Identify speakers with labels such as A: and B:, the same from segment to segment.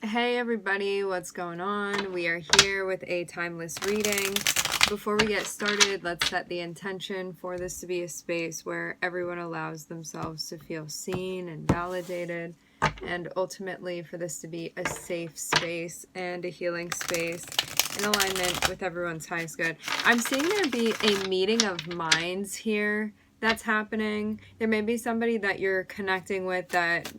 A: Hey everybody, what's going on? We are here with a timeless reading. Before we get started, let's set the intention for this to be a space where everyone allows themselves to feel seen and validated, and ultimately for this to be a safe space and a healing space in alignment with everyone's highest good. I'm seeing there be a meeting of minds here that's happening. There may be somebody that you're connecting with that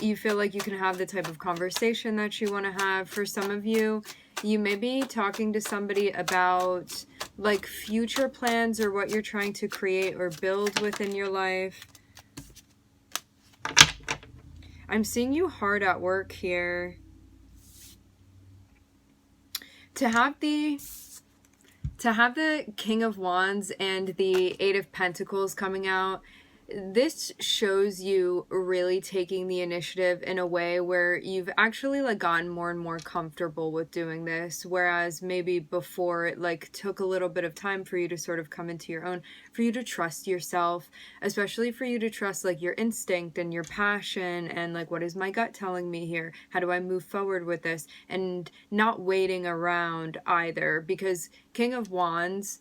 A: you feel like you can have the type of conversation that you want to have. For some of you, you may be talking to somebody about like future plans or what you're trying to create or build within your life. I'm seeing you hard at work here. To have the King of Wands and the Eight of Pentacles coming out, this shows you really taking the initiative in a way where you've actually like gotten more and more comfortable with doing this, whereas maybe before it like took a little bit of time for you to sort of come into your own, for you to trust yourself, especially for you to trust like your instinct and your passion and like, what is my gut telling me here? How do I move forward with this? And not waiting around either, because King of Wands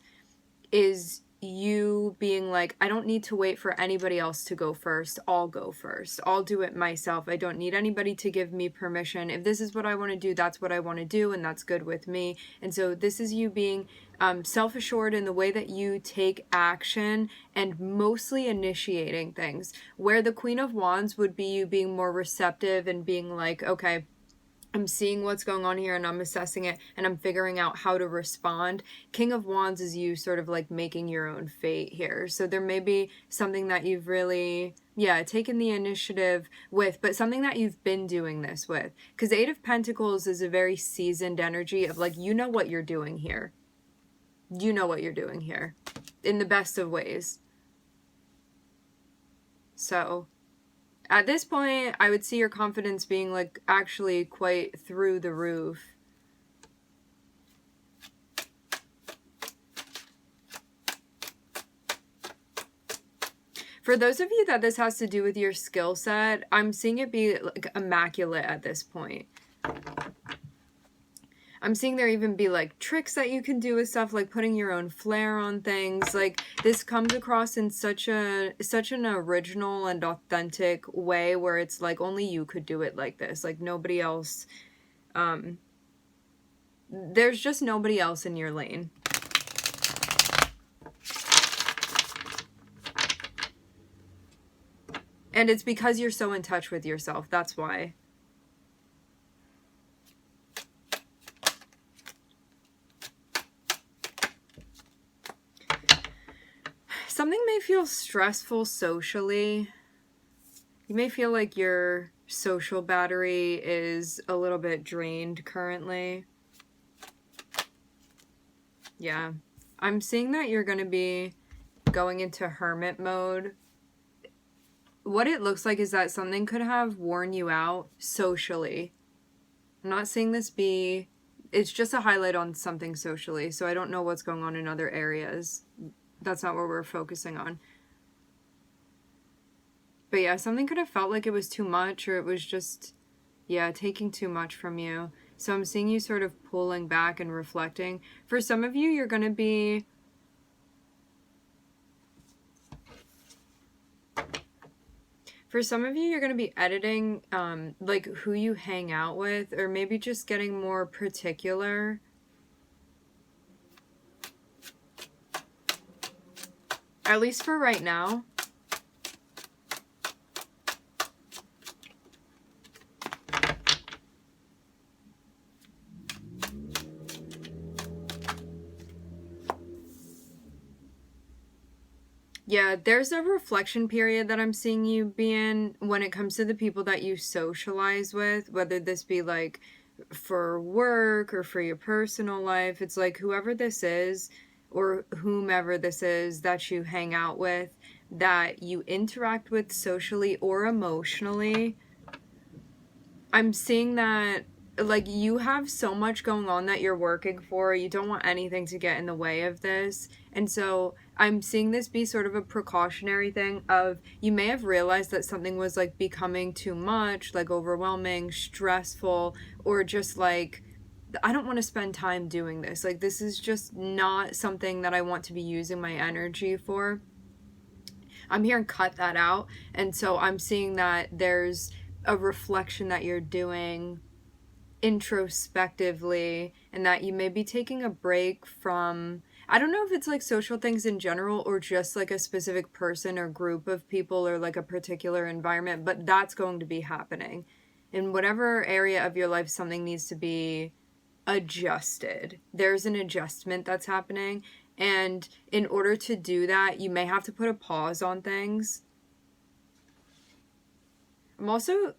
A: is you being like, I don't need to wait for anybody else to go first. I'll go first. I'll do it myself. I don't need anybody to give me permission. If this is what I want to do, that's what I want to do, and that's good with me. And so this is you being self-assured in the way that you take action and mostly initiating things, where the Queen of Wands would be you being more receptive and being like, okay, I'm seeing what's going on here and I'm assessing it and I'm figuring out how to respond. King of Wands is you sort of like making your own fate here. So there may be something that you've really, taken the initiative with, but something that you've been doing this with. Because Eight of Pentacles is a very seasoned energy of like, you know what you're doing here. You know what you're doing here in the best of ways. So at this point, I would see your confidence being like actually quite through the roof. For those of you that this has to do with your skill set, I'm seeing it be like immaculate at this point. I'm seeing there even be like tricks that you can do with stuff, like putting your own flair on things. Like this comes across in such an original and authentic way where it's like only you could do it like this. Like nobody else. There's just nobody else in your lane. And it's because you're so in touch with yourself. That's why. Something may feel stressful socially. You may feel like your social battery is a little bit drained currently. Yeah. I'm seeing that you're going to be going into hermit mode. What it looks like is that something could have worn you out socially. I'm not seeing this be... It's just a highlight on something socially, so I don't know what's going on in other areas. That's not what we're focusing on. But yeah, something could have felt like it was too much, or it was just, taking too much from you. So I'm seeing you sort of pulling back and reflecting. For some of you, you're going to be... For some of you, you're going to be editing like who you hang out with, or maybe just getting more particular. At least for right now. Yeah, there's a reflection period that I'm seeing you be in when it comes to the people that you socialize with, whether this be like for work or for your personal life. It's like whoever this is or whomever this is that you hang out with, that you interact with socially or emotionally. I'm seeing that like you have so much going on that you're working for. You don't want anything to get in the way of this. And so I'm seeing this be sort of a precautionary thing of, you may have realized that something was like becoming too much, like overwhelming, stressful, or just like, I don't want to spend time doing this. Like, this is just not something that I want to be using my energy for. I'm hearing cut that out. And so I'm seeing that there's a reflection that you're doing introspectively, and that you may be taking a break from, I don't know if it's like social things in general or just like a specific person or group of people or like a particular environment, but that's going to be happening. In whatever area of your life something needs to be adjusted, there's an adjustment that's happening. And in order to do that, you may have to put a pause on things.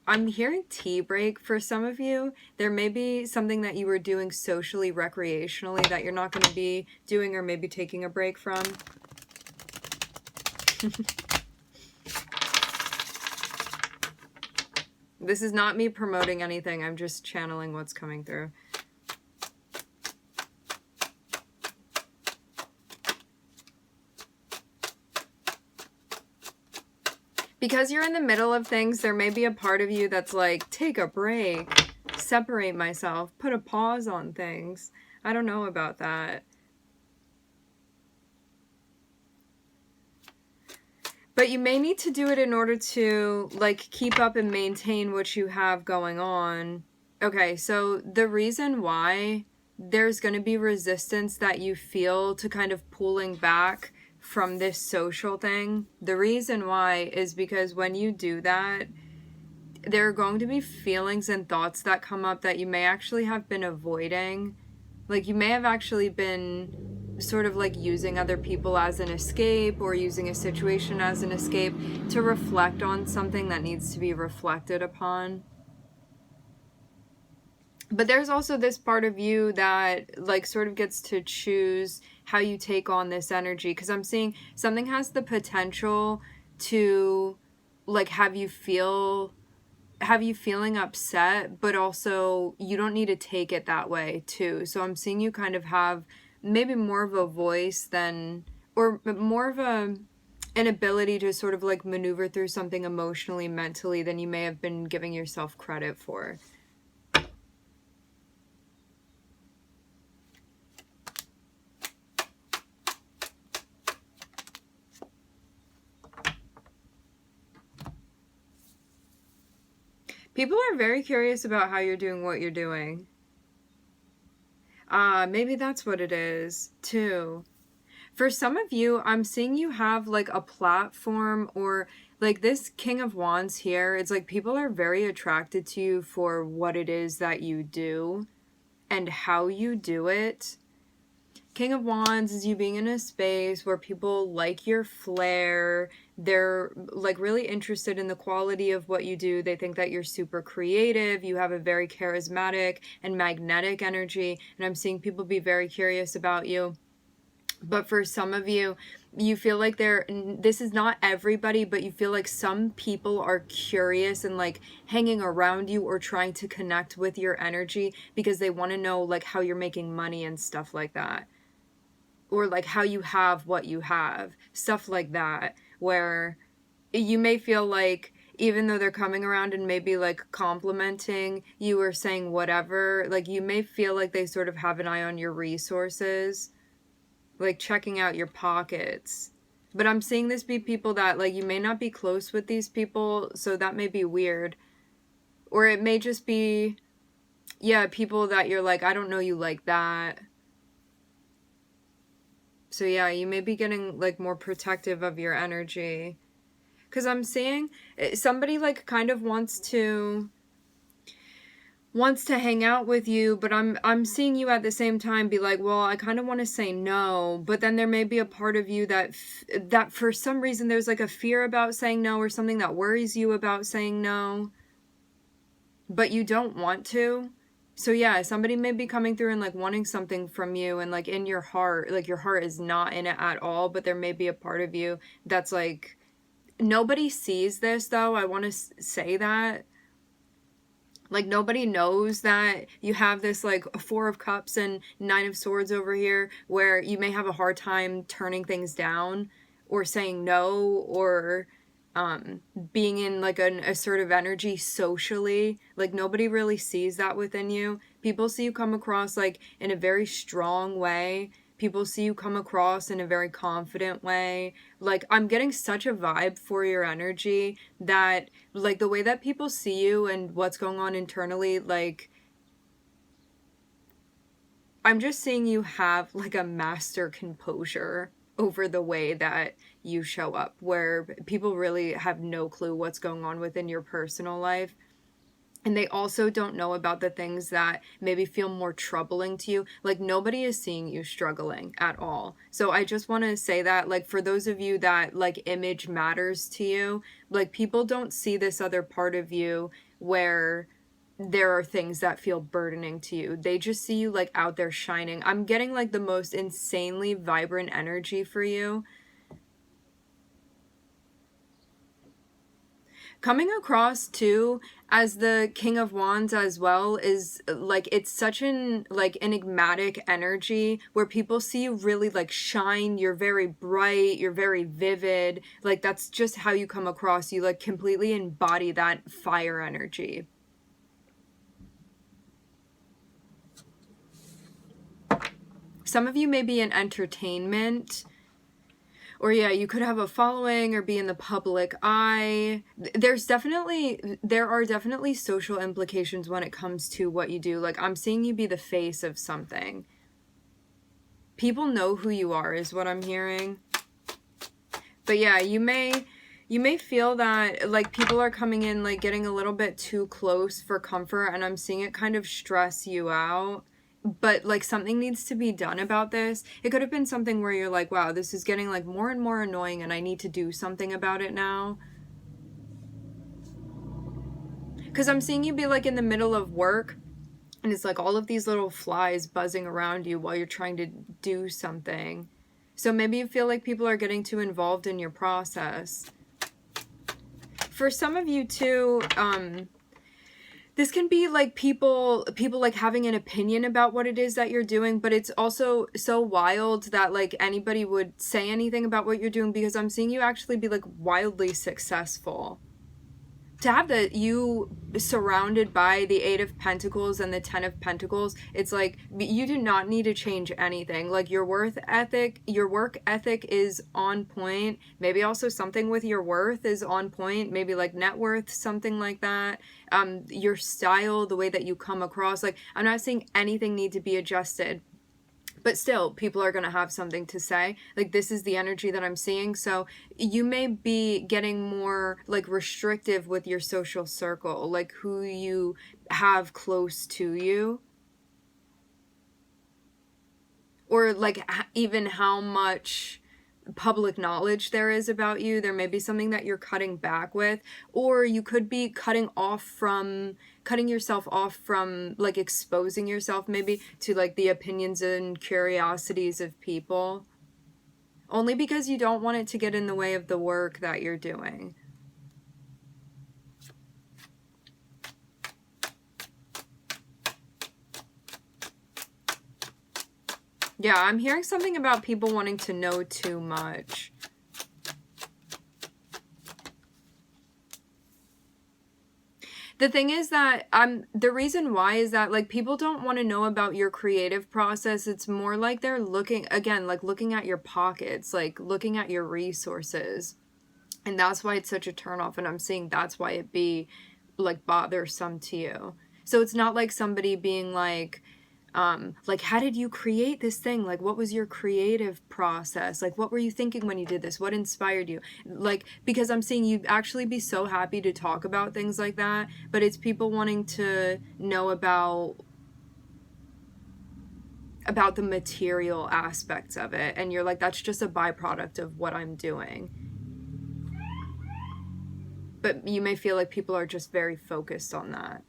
A: I'm hearing tea break for some of you. There may be something that you were doing socially, recreationally that you're not going to be doing or maybe taking a break from. This is not me promoting anything. I'm just channeling what's coming through. Because you're in the middle of things, there may be a part of you that's like, take a break, separate myself, put a pause on things. I don't know about that. But you may need to do it in order to like keep up and maintain what you have going on. Okay, so the reason why there's going to be resistance that you feel to kind of pulling back from this social thing, the reason why is because when you do that, there are going to be feelings and thoughts that come up that you may actually have been avoiding. Like, you may have actually been sort of like using other people as an escape, or using a situation as an escape to reflect on something that needs to be reflected upon. But there's also this part of you that like sort of gets to choose how you take on this energy, because I'm seeing something has the potential to like have you feeling upset, but also you don't need to take it that way too. So I'm seeing you kind of have maybe more of a voice than, or more of an ability to sort of like maneuver through something emotionally, mentally, than you may have been giving yourself credit for. People are very curious about how you're doing what you're doing. Maybe that's what it is, too. For some of you, I'm seeing you have like a platform, or like this King of Wands here. It's like people are very attracted to you for what it is that you do and how you do it. King of Wands is you being in a space where people like your flair. They're like really interested in the quality of what you do. They think that you're super creative. You have a very charismatic and magnetic energy. And I'm seeing people be very curious about you. But for some of you, you feel like this is not everybody, but you feel like some people are curious and like hanging around you or trying to connect with your energy because they want to know like how you're making money and stuff like that. Or like how you have what you have, stuff like that, where you may feel like even though they're coming around and maybe like complimenting you or saying whatever, like you may feel like they sort of have an eye on your resources, like checking out your pockets. But I'm seeing this be people that like you may not be close with these people, so that may be weird. Or it may just be, yeah, people that you're like, I don't know you like that. So yeah, you may be getting like more protective of your energy. Because I'm seeing somebody like kind of wants to hang out with you, but I'm seeing you at the same time be like, well, I kind of want to say no, but then there may be a part of you that for some reason there's like a fear about saying no, or something that worries you about saying no, but you don't want to. So yeah, somebody may be coming through and like wanting something from you, and like in your heart, like your heart is not in it at all, but there may be a part of you that's like, nobody sees this though. I want to say that. Like, nobody knows that you have this, like, Four of Cups and Nine of Swords over here, where you may have a hard time turning things down or saying no, or being in, like, an assertive energy socially. Like, nobody really sees that within you. People see you come across, like, in a very strong way. People see you come across in a very confident way. Like, I'm getting such a vibe for your energy that, like, the way that people see you and what's going on internally, like, I'm just seeing you have, like, a master composure over the way that you show up, where people really have no clue what's going on within your personal life. And they also don't know about the things that maybe feel more troubling to you. Like, nobody is seeing you struggling at all. So I just want to say that, like, for those of you that, like, image matters to you, like, people don't see this other part of you where there are things that feel burdening to you. They just see you, like, out there shining. I'm getting, like, the most insanely vibrant energy for you. Coming across too as the King of Wands as well is, like, it's such an, like, enigmatic energy where people see you really, like, shine. You're very bright, you're very vivid. Like, that's just how you come across. You, like, completely embody that fire energy. Some of you may be in entertainment, or yeah, you could have a following or be in the public eye. There are definitely social implications when it comes to what you do. Like, I'm seeing you be the face of something. People know who you are is what I'm hearing. But yeah, you may feel that, like, people are coming in, like, getting a little bit too close for comfort, and I'm seeing it kind of stress you out. But, like, something needs to be done about this. It could have been something where you're like, wow, this is getting, like, more and more annoying and I need to do something about it now. Because I'm seeing you be, like, in the middle of work and it's like all of these little flies buzzing around you while you're trying to do something. So maybe you feel like people are getting too involved in your process. For some of you too, this can be like people like having an opinion about what it is that you're doing, but it's also so wild that, like, anybody would say anything about what you're doing, because I'm seeing you actually be, like, wildly successful. To have you surrounded by the Eight of Pentacles and the Ten of Pentacles, it's like you do not need to change anything. Like, your work ethic is on point. Maybe also something with your worth is on point. Maybe like net worth, something like that. Your style, the way that you come across. Like, I'm not saying anything need to be adjusted, but still, people are going to have something to say. Like, this is the energy that I'm seeing. So you may be getting more, like, restrictive with your social circle, like who you have close to you. Or, like, even how much public knowledge there is about you. There may be something that you're cutting back with, or you could be cutting yourself off from, like, exposing yourself maybe to, like, the opinions and curiosities of people, only because you don't want it to get in the way of the work that you're doing. Yeah, I'm hearing something about people wanting to know too much. The thing is that the reason why is that, like, people don't want to know about your creative process. It's more like they're looking at your pockets, like looking at your resources. And that's why it's such a turnoff. And I'm seeing that's why it be, like, bothersome to you. So it's not like somebody being like, how did you create this thing? Like, what was your creative process? Like, what were you thinking when you did this? What inspired you? Like, because I'm seeing you actually be so happy to talk about things like that, but it's people wanting to know about the material aspects of it. And you're like, that's just a byproduct of what I'm doing. But you may feel like people are just very focused on that.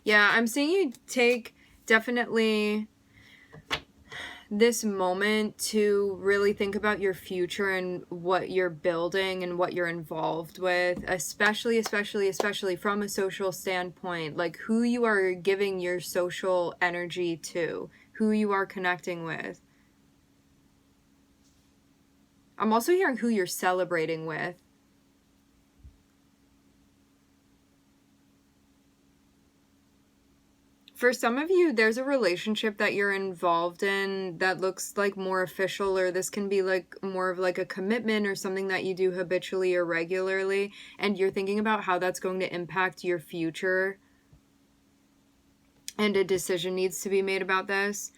A: Yeah, I'm seeing you take definitely this moment to really think about your future and what you're building and what you're involved with, especially from a social standpoint, like who you are giving your social energy to, who you are connecting with. I'm also hearing who you're celebrating with. For some of you, there's a relationship that you're involved in that looks like more official, or this can be like more of like a commitment or something that you do habitually or regularly, and you're thinking about how that's going to impact your future, and a decision needs to be made about this.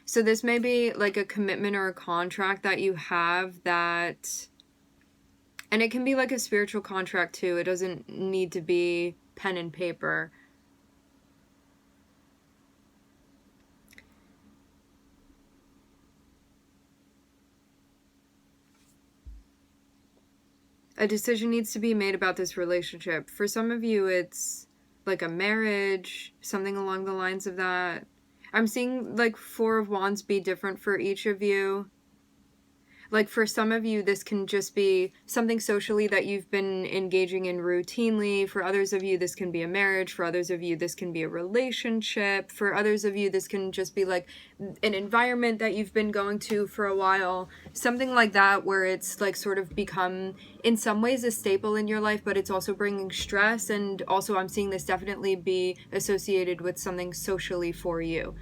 A: So this may be like a commitment or a contract that you have that, and it can be like a spiritual contract too. It doesn't need to be pen and paper. A decision needs to be made about this relationship. For some of you, it's like a marriage, something along the lines of that. I'm seeing like Four of Wands be different for each of you. Like for some of you, this can just be something socially that you've been engaging in routinely. For others of you, this can be a marriage. For others of you, this can be a relationship. For others of you, this can just be like an environment that you've been going to for a while. Something like that, where it's like sort of become in some ways a staple in your life, but it's also bringing stress. And also I'm seeing this definitely be associated with something socially for you.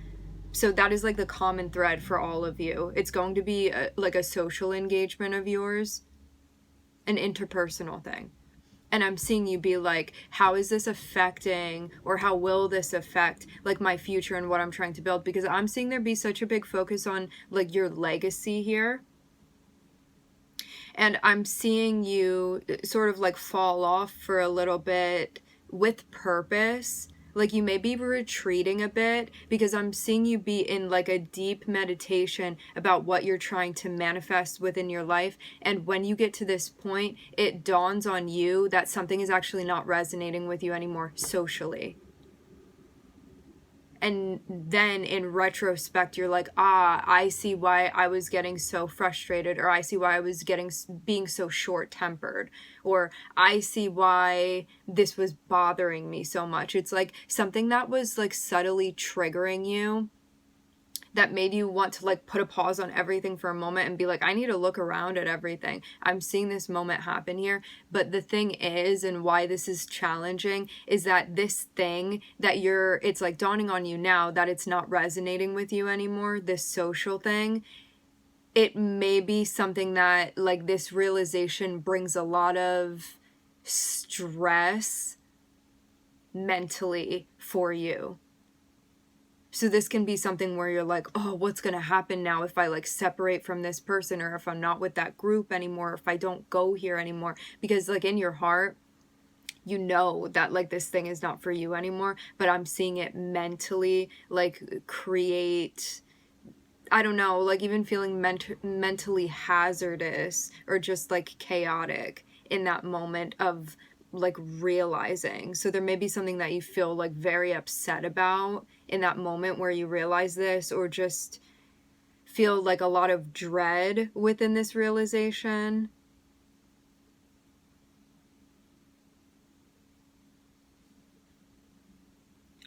A: So that is like the common thread for all of you. It's going to be like a social engagement of yours, an interpersonal thing. And I'm seeing you be like, how is this affecting, or how will this affect like my future and what I'm trying to build? Because I'm seeing there be such a big focus on like your legacy here. And I'm seeing you sort of like fall off for a little bit with purpose. Like you may be retreating a bit, because I'm seeing you be in like a deep meditation about what you're trying to manifest within your life. And when you get to this point, it dawns on you that something is actually not resonating with you anymore socially. And then in retrospect, you're like, I see why I was getting so frustrated, or I see why I was being so short-tempered, or I see why this was bothering me so much. It's like something that was like subtly triggering you, that made you want to like put a pause on everything for a moment and be like, I need to look around at everything. I'm seeing this moment happen here. But the thing is, and why this is challenging, is that this thing that it's like dawning on you now that it's not resonating with you anymore, this social thing. It may be something that like this realization brings a lot of stress mentally for you. So this can be something where you're like, oh, what's going to happen now if I like separate from this person, or if I'm not with that group anymore, if I don't go here anymore? Because like in your heart, you know that like this thing is not for you anymore, but I'm seeing it mentally like create, I don't know, like even feeling mentally hazardous or just like chaotic in that moment of like realizing. So there may be something that you feel like very upset about in that moment where you realize this, or just feel like a lot of dread within this realization.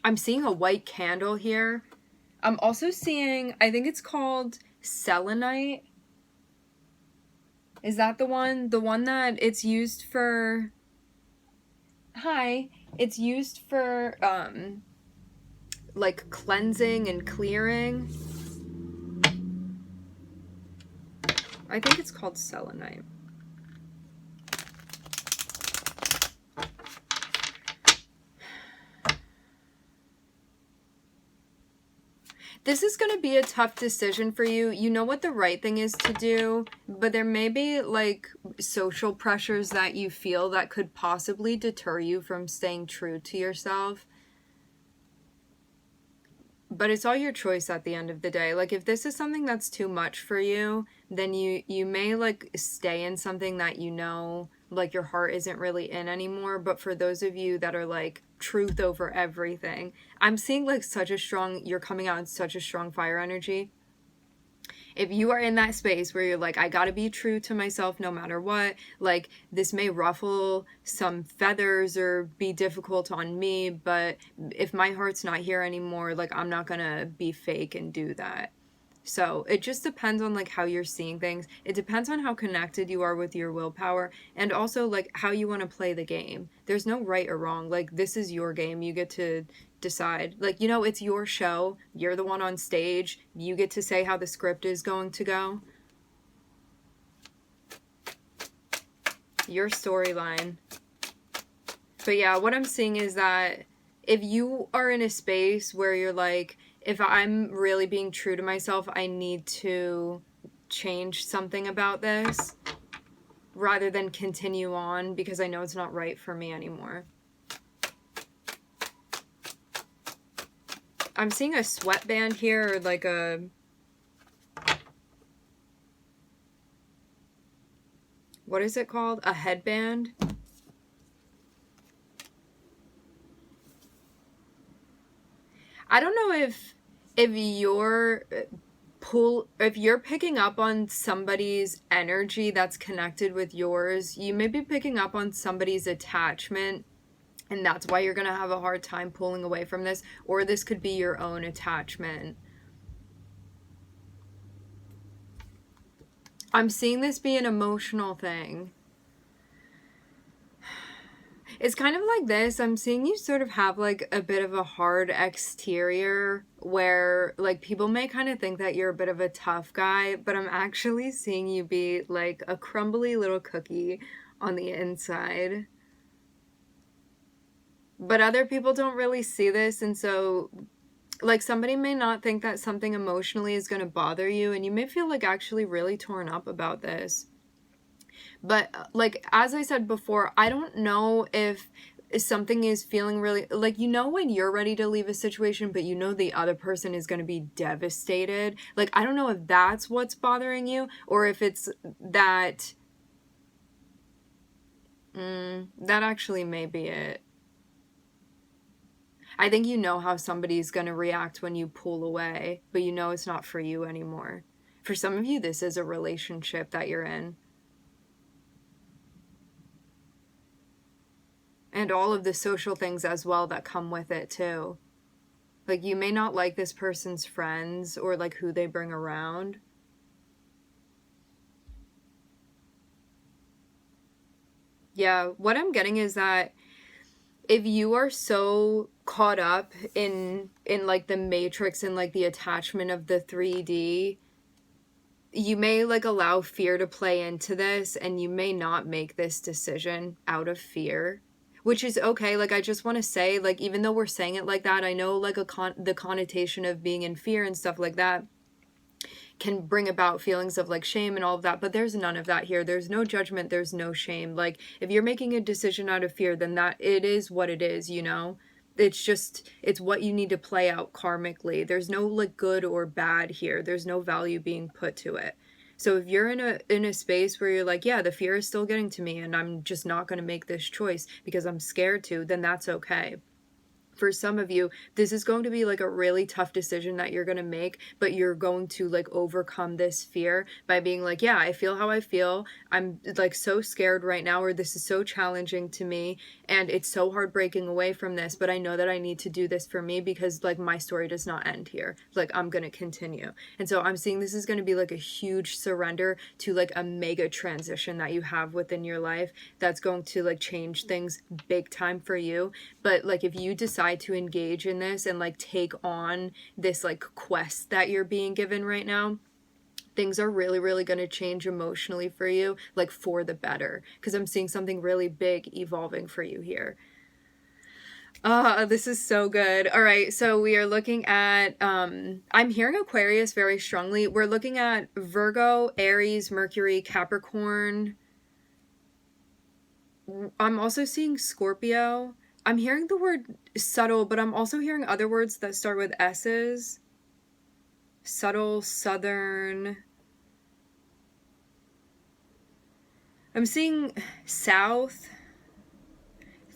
A: I'm seeing a white candle here. I'm also seeing, I think it's called selenite. Is that the one? The one that it's used for... Hi. It's used for, like cleansing and clearing. I think it's called selenite. This is going to be a tough decision for you. You know what the right thing is to do, but there may be like social pressures that you feel that could possibly deter you from staying true to yourself. But it's all your choice at the end of the day. Like if this is something that's too much for you, then you may like stay in something that you know like your heart isn't really in anymore. But for those of you that are like truth over everything, I'm seeing like such a strong, you're coming out in such a strong fire energy. If you are in that space where you're like, I gotta be true to myself no matter what, like this may ruffle some feathers or be difficult on me, but if my heart's not here anymore, like I'm not gonna be fake and do that. So it just depends on like how you're seeing things. It depends on how connected you are with your willpower, and also like how you want to play the game. There's no right or wrong. Like this is your game. You get to decide. Like, you know, it's your show. You're the one on stage. You get to say how the script is going to go. Your storyline. But yeah, what I'm seeing is that if you are in a space where you're like, if I'm really being true to myself, I need to change something about this rather than continue on because I know it's not right for me anymore. I'm seeing a sweatband here, or like a... what is it called? A headband? I don't know if you're picking up on somebody's energy that's connected with yours, you may be picking up on somebody's attachment, and that's why you're going to have a hard time pulling away from this, or this could be your own attachment. I'm seeing this be an emotional thing. It's kind of like this. I'm seeing you sort of have like a bit of a hard exterior where like people may kind of think that you're a bit of a tough guy, but I'm actually seeing you be like a crumbly little cookie on the inside. But other people don't really see this, and so like somebody may not think that something emotionally is going to bother you, and you may feel like actually really torn up about this. But like as I said before, I don't know if something is feeling really like, you know, when you're ready to leave a situation but you know the other person is going to be devastated. Like I don't know if that's what's bothering you, or if it's that that actually may be it. I think you know how somebody's going to react when you pull away, but you know it's not for you anymore. For some of you, this is a relationship that you're in. And all of the social things as well that come with it too. Like you may not like this person's friends or like who they bring around. Yeah, what I'm getting is that if you are so caught up in like the matrix and like the attachment of the 3D, you may like allow fear to play into this, and you may not make this decision out of fear, which is okay. Like I just want to say, like even though we're saying it like that, I know like the connotation of being in fear and stuff like that can bring about feelings of like shame and all of that, but there's none of that here. There's no judgment, there's no shame. Like if you're making a decision out of fear, then that it is what it is, you know. It's just, it's what you need to play out karmically. There's no like good or bad here. There's no value being put to it. So if you're in a space where you're like, yeah, the fear is still getting to me and I'm just not going to make this choice because I'm scared to, then that's okay. For some of you, this is going to be like a really tough decision that you're going to make, but you're going to like overcome this fear by being like, yeah, I feel how I feel. I'm like so scared right now, or this is so challenging to me and it's so hard breaking away from this, but I know that I need to do this for me because like my story does not end here. Like I'm going to continue. And so I'm seeing this is going to be like a huge surrender to like a mega transition that you have within your life that's going to like change things big time for you. But like if you decide to engage in this and like take on this like quest that you're being given right now, things are really, really going to change emotionally for you, like for the better, because I'm seeing something really big evolving for you here. This is so good. All right, so we are looking at, I'm hearing Aquarius very strongly. We're looking at Virgo, Aries, Mercury, Capricorn. I'm also seeing Scorpio. I'm hearing the word subtle, but I'm also hearing other words that start with S's. Subtle, southern. I'm seeing south.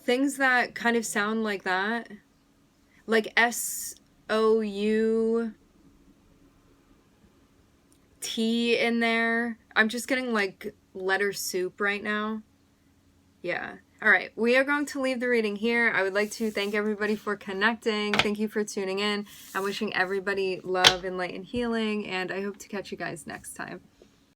A: Things that kind of sound like that. Like S-O-U. tea in there. I'm just getting like letter soup right now. Yeah. All right. We are going to leave the reading here. I would like to thank everybody for connecting. Thank you for tuning in. I'm wishing everybody love and light and healing, and I hope to catch you guys next time.